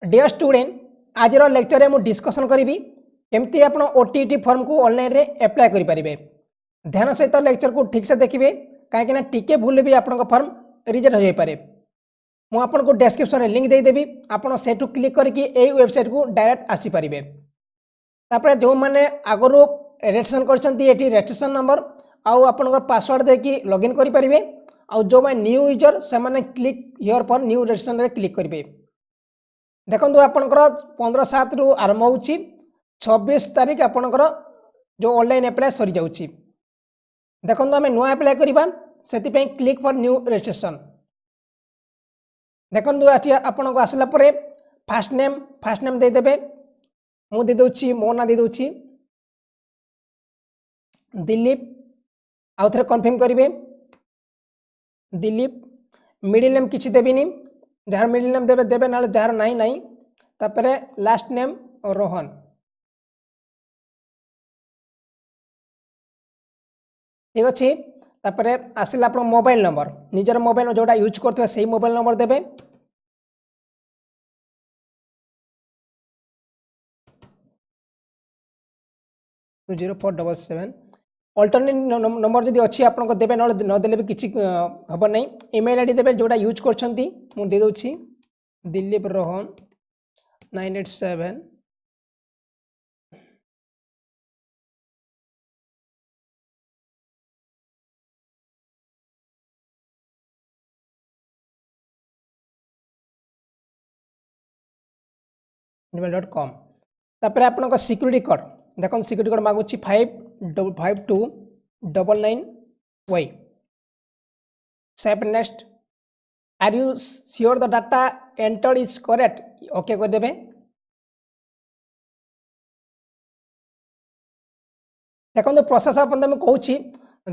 Dear student आज lecture में discussion करी केमती आप ओटीटी फॉर्म को ऑनलाइन रे अप्लाई करि परिबे। ध्यान सहित लेक्चर को ठीक से देखिए कहीं टिके भूल भी आपन फॉर्म रिजेक्ट हो जाई पारे। मु आपन को डिस्क्रिप्शन रे लिंक दे देबी, आपन सेठू क्लिक करके ए वेबसाइट को डायरेक्ट आसी परिबे। तापर जो माने आगरो रजिस्ट्रेशन करछंती एठी रजिस्ट्रेशन नंबर आउ आपन पासवर्ड देकी लॉगिन करि परिबे। आउ जो माने न्यू यूजर से माने click here for new registration रे क्लिक करिवे। देखो आपनकर 15/7 रु आरंभ होउची 26 तारीख आपनकर जो ऑनलाइन अप्लाई सरी जाउची। देखो आम नुआ अप्लाई करवा से क्लिक फॉर न्यू रजिस्ट्रेशन। देखो आपन को आसला परे फास्ट नेम दे देबे। मु दे दोची मो ना दे दोची दिलीप। आउ थे कन्फर्म करेंगे दिलीप। मिडिल नेम किसी देविनी, जार मिडिल नेम देवे देवे ना जार नहीं नहीं। तापर लास्ट नेम रोहन। ठीक अच्छे। तापर आसला आप मोबाइल नंबर निजर मोबाइल जोटा यूज करते से मोबाइल नंबर देवे। टू 0477 अल्टरनेट नंबर जब अच्छी आपको देवे नदेले भी किसी हम नहीं। ईमेल आईडी देवे जोटा यूज करछंती मु दे दोछि दिलीप रोहन 987 gmail.com। तापर आपन सिक्यूरीटी कोड देखो सिक्यूरीटी कोड मागुची 55299Y। Save next. Are you sure the data entered is correct? Okay कर देबे। देखो प्रोसेस अपन मैं कहूँ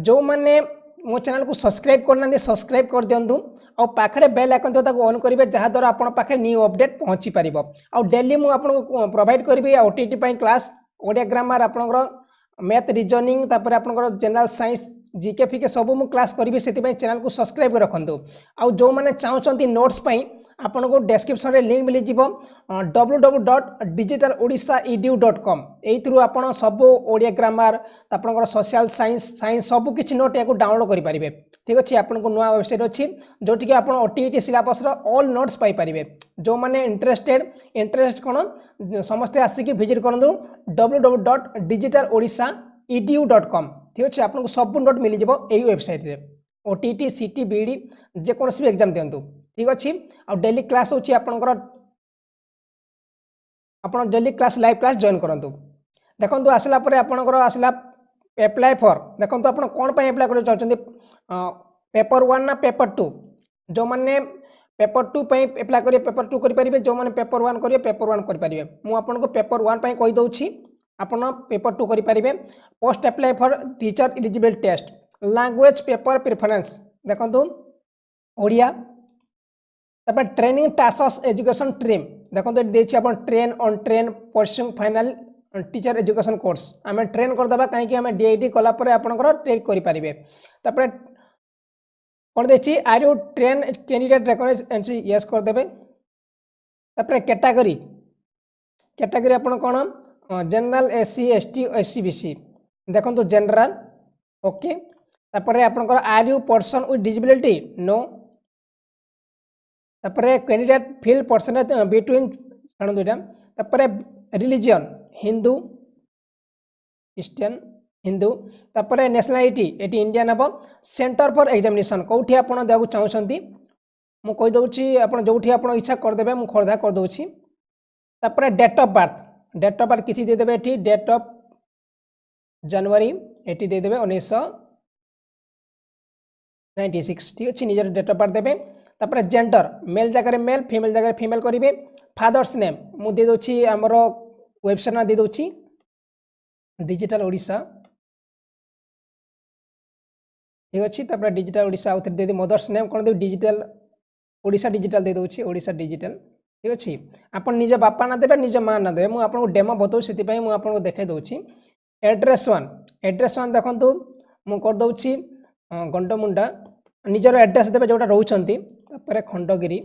जो मैंने मो चैनल को सब्सक्राइब करना सब्सक्राइब कर दिंतु। आ पाखे बेल आइकन तो ऑन करेंगे जहाँद्वारा आपन पाखे न्यू अपडेट पहुँची पार। आ डेली मुझे आपको प्रोवाइड करी ओटीटी क्लास ओडिया ग्रामर आपंकर मैथ रिजनिंग तापर आपंकर जनरल साइंस जीके फीके सब मुझे क्लास करी से चैनल को सब्सक्राइब रखु। आउ जो मैंने चाहते नोट्स आपन को डिस्क्रिप्शन रे लिंक मिल जीवो www.digitalorissaedu.com। एई थ्रू आपन सब ओडिया ग्रामर आपनकर सोशल साइंस सब किछि नोट या डाउनलोड करि परिबे। ठीक अछि। आपन को नुआ वेबसाइट अछि जोटि कि आपन ओटीटी सिलेबस रो ऑल नोट्स पाई परिबे। जो माने इंटरेस्ट कोन समस्त आसिक विजिट करंदु www.digitalorissaedu.com। ठीक अछि। आपन को सब नोट मिल जीवो एई वेबसाइट रे। ओटीटी सीटी बीडी जे कोनोसी भी एग्जाम दियंतु। ठीक अच्छे। आ डेली क्लास होची आपनकर आपन daily class live class join करंतु। देखंतु आसला परे आपनकर आसला अप्लाई फॉर देखंतु आपन कोन पय अप्लाई कर चाहछन्ती पेपर 1 ना पेपर 2। जो माने पेपर 2 पय अप्लाई करिए पेपर 2 करि परिबे। जो माने पेपर 1 करिए पेपर 1 करि परिबे। मु आपन को पेपर 1 पय कहि दउछि आपन पेपर 2 करि परिबे। Post apply for teacher eligible test language paper preference देखंतु ओडिया। तापर ट्रेनिंग टास्क एजुकेशन ट्रेम देखो तो train on train pursuing final teacher education course आम ट्रेन करदे कहीं आम डीआईडी कलापर आपंकर ट्रेन करेंगे। तापर कौन देखिए are you train candidate recognise yes करदे। तापर कैटेगरी आप कौन general SC ST SC BC देखो तो जनरल ओके। तापर आपंकर are you person with disability no. तापरे कैंडिडेट फिल परसेंटेज बिटवीन छाण दुईटा। तापरे रिलीजन हिंदू क्रिश्चियन हिंदू। तापरे नेशनलिटी एटी इंडियन हम। सेंटर फॉर एग्जामिनेशन कौटी आप देवाक चाहते मुझे कहीदे आप जो इच्छा करदे मुझे खर्धा करदे। तापरे डेट ऑफ बर्थ किसी देदेवे एटी डेट ऑफ जनवरी एटी देदेवे 1996। ठीक अच्छे। निजर डेट ऑफ बर्थ देवे। तापर जेंडर मेल जगह मेल फीमेल जगह फीमेल करेंगे। फादर्स नेम मुझे दे आमर वेबसाइट ना दे दूची डिजिटल ओडिशा। ठीक अच्छे। तापर डिजिटल ओडिशा आउ दे मदर्स नेम कौन देवी डिजिटल ओडिशा डिजिटल दे दूची ओडिशा डिजिटल। ठीक अच्छे। आप निज बापा ना देवे निज माँ ना देवे। मुझे डेमो बताऊँ से मुझे देखे दूची। एड्रेस 1 देखु मुझे करदे गंडमुंडा निजर एड्रेस देवे जोटा रोचंती। तापर खंडगिरी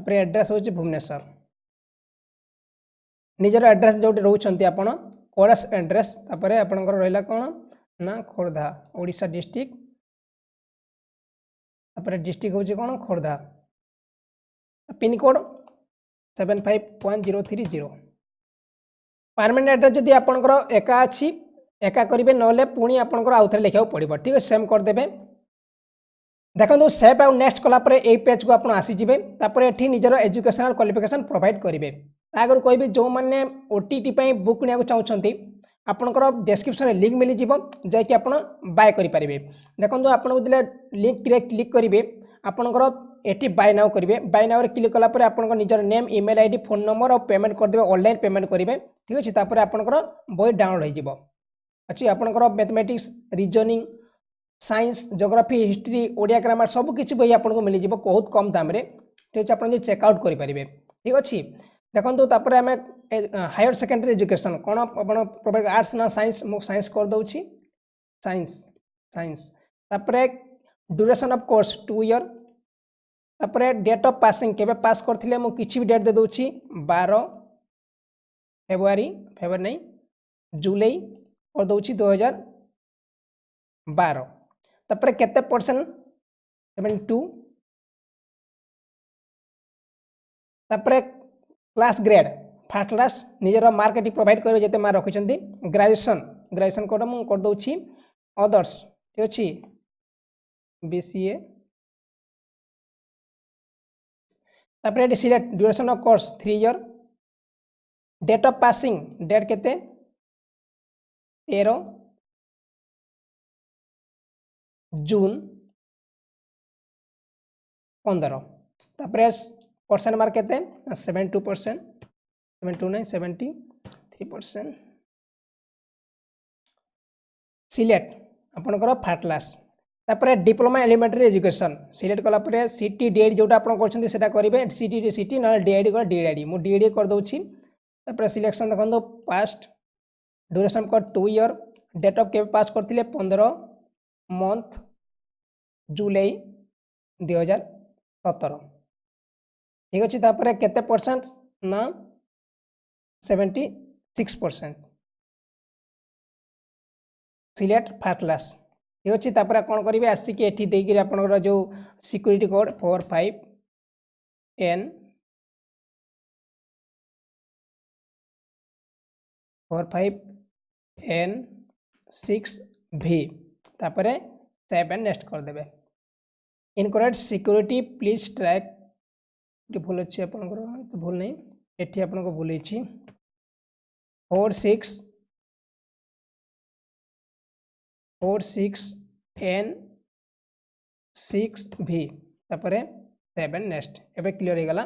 तापर एड्रेस हूँ भुवनेश्वर निजर एड्रेस जो रोचे आप कोरस एड्रेस तापर आपंकर रहा कौन ना खोर्धा ओडिशा डिस्ट्रिक्ट तापर डिस्ट्रिक्ट हूँ कौन खोर्धा पिनकोड 75.030 परमानेंट एड्रेस जदि आपंकर एका अच्छी एका करेंगे ना पुणी आपंकर आउ थे लिखा पड़ो ठीक है सेम करदे देखो सेव आउ नेक्स्ट कलापर ये पेज को आप आसीजे तापर ये निजर एजुकेशनल क्वालिफिकेशन प्रोवाइड करेंगे आगे कहबी जो मैंने ओटीटी बुक नहीं चाहते आपंकर डिस्क्रिप्शन लिंक मिल जाकि आप बाय करेंगे देखो आपको लिंक क्लिक करेंगे आपंकर एटी बाय नाउ करेंगे बाय नाउ क्लिक कलापर आप निजर name email ID phone number और पेमेंट करदे ऑनलाइन पेमेंट करेंगे ठीक अच्छे तापर आपंकर बही डाउनलोड हो अच्छी आपंकर mathematics reasoning science geography history Odia grammar सब किसी बही आपको मिल जाए बहुत कम दाम ठीक अच्छे आप चेकआउट करेंगे ठीक अच्छे देखो तापर आम हायर सेकेंडरी एजुकेशन कौन आप प्रोवाइड आर्ट्स ना साइंस मुझे साइंस कर दूसरी साइंस साइंस तापर ड्यूरेशन ऑफ कोर्स 2 ईयर तापर डेट ऑफ पासिंग केबे पास करथिले मु किछि भी डेट दे दोछि 12 फेब्रुआरी नहीं जुलाई कर दोछि 2012 तापर केते परसेंट 72 तापर क्लास ग्रेड फर्स्ट क्लास निजर मार्क ये प्रोवाइड करेंगे जिते मार्क रखिंट ग्रेजुएशन कोड मुझे कर दूसरी अदर्स ठीक अच्छे बीसीए तापर ये select duration of course 3 year date of passing date केते 13 जून 15 तापर परसेंट मार्क केते 72% 72 नहीं 73% सिलेक्ट आपंकर फर्स्ट क्लास तापर डिप्लोमा एलिमेंटरी एजुकेशन सिलेक्ट कलापर सीटी डीआईडी जोटा आप करेंगे सीटी ना डीआईडी डीआईडी मुझे डीआईडी कर दूसरी तापर सिलेक्शन देखो पास्ट ड्यूरेशन को 2 ईयर डेट ऑफ के पास करते 15 मंथ जुलाई 2017 ठीक अच्छे तापर केते परसेंट ना 76% सिलेक्ट फर्स्ट क्लास ठीक अच्छे तापर कौन करेंगे आसिक एटी देकर आपंकर जो सिक्यूरीटी कोड 45N 6V तापर 7 नेक्स्ट करदे इनकरेक्ट सिक्यूरीटी प्लीज ट्रैक भूल अच्छे आपंकर तो भूल नहीं एटी आपको भूल 46N 6V तापर 7 नेक्स्ट एवं क्लियर हो गला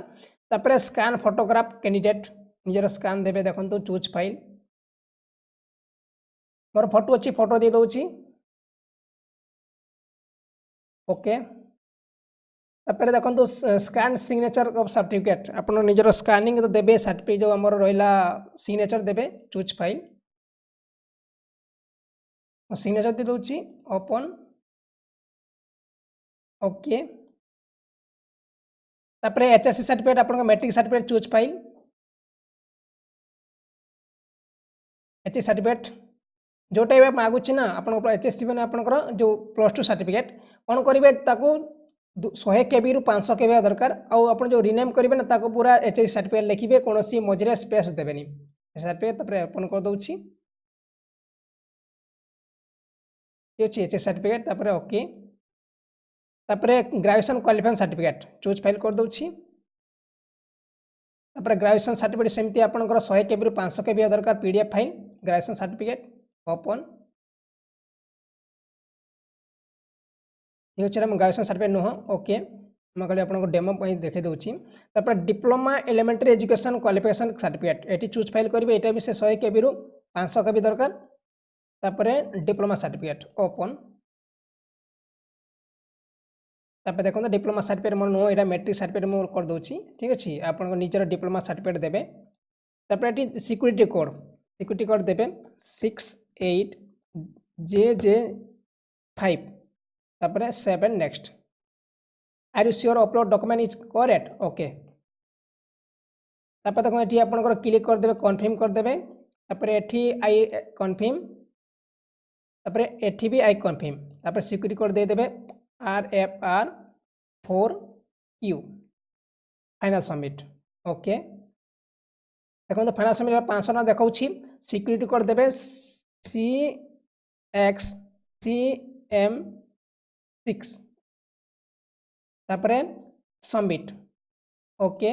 तापर स्कैन फोटोग्राफ कैंडिडेट निजर स्कैन देवे देखो चूज फाइल मोर फोटो अच्छी फोटो दे दूची ओके तापर देखो स्कैन सिग्नेचर ऑफ सर्टिफिकेट आप निजर स्कैनिंग तो देवे सर्टिफिकेट जो आम रहा सिग्नेचर देवे चूज फाइल सिग्नेचर दे दूची ओपन ओके तापर एचएससी सर्टिफिकेट आप matric certificate choose file HSC certificate जोटा भी मागुची ना आप एचएससी मैंने आपंकर जो +2 सर्टिफिकेट कौन करेंगे 100 KB रु 500 KB दरकार आप जो रिनेम करेंगे ना ताको पूरा एचएससी सर्टिफिकेट लिखिए कौन मझे स्पेस देवेनि सर्टिफिकेट तापर ओपन कर दूची अच्छे एचएससी सर्टिफिकेट तापर ओके तापर graduation qualification certificate choose file कर दूची तापर ग्रेजुएशन सर्टिफिकेट सेमती आपंकर 100 KB रु 500 KB दरकार PDF file graduation certificate open ये अच्छे ग्रेजुएशन सर्टिफिकेट नुह ओके मैं कहली आपको डेमो देखे दूसरी तापर diploma elementary education qualification certificate ये चूज फाइल करेंगे यहाँ भी से 100 KB रु 500 KB दरकार तापर डिप्लोमा सर्टिफिकेट ओपन तापर देखो डिप्लोमा सर्टिफिकेट मोर नुह यहाँ मैट्रिक सर्टिफिकेट मोर कर दूसरी ठीक अच्छे आप निजर डिप्लोमा सर्टिफिकेट देवे तापर ये सिक्यूरीटी कोड देवे 68JJ5 तापर 7 next are you sure upload document is correct okay तापर देखो ये आपंकर क्लिक करदे कन्फर्म करदे तापर एठी आई कन्फर्म तापर एठी भी आई कन्फर्म तापर सिक्योरिटी कोड दे देबे RFR4Q फाइनल सबमिट ओके देखो फाइनल सबमिट 500 ना देखा सिक्योरिटी कोड देबे CXCM6 तापर सबमिट ओके